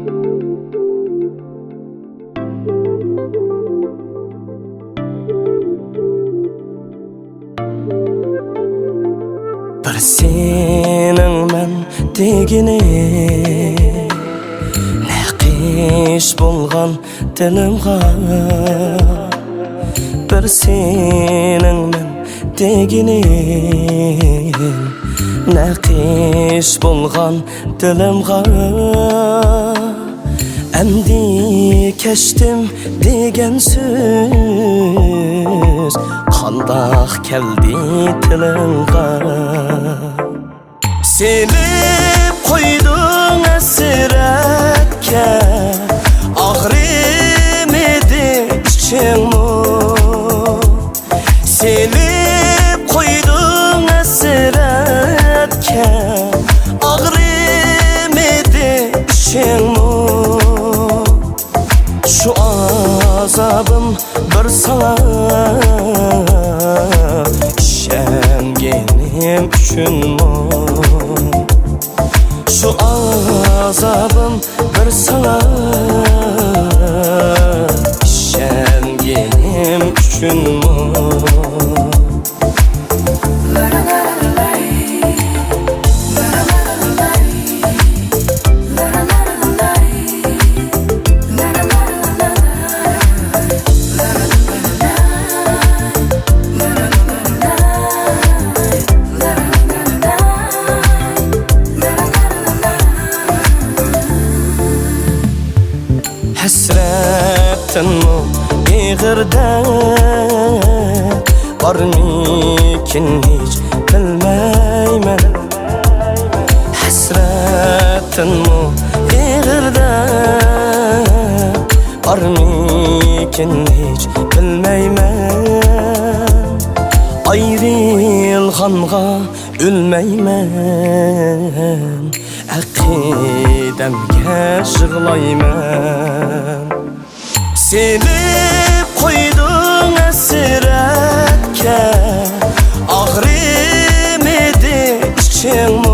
Bir senin men degini Neqish bolgan dilimga Bir senin men degini Neqish bolgan dilimga Endi keştim degen söz Qandaq keldi tilinga Selip qo'yding hasratga Og'rimidi ichingmi Selip qo'yding hasratga Og'rimidi ichingmi Şu azabım bir sana İşengenim üçünmü Şu azabım bir sana İşengenim üçünmü Hasretinmi ig'irda bormikin hech bilmayman Hasretinmi ig'irda bormikin hech bilmayman Ayrılğanğa ölmeymen Aqidamga yig'layman Selip qo'yding hasratga Og'rimidi ichingmi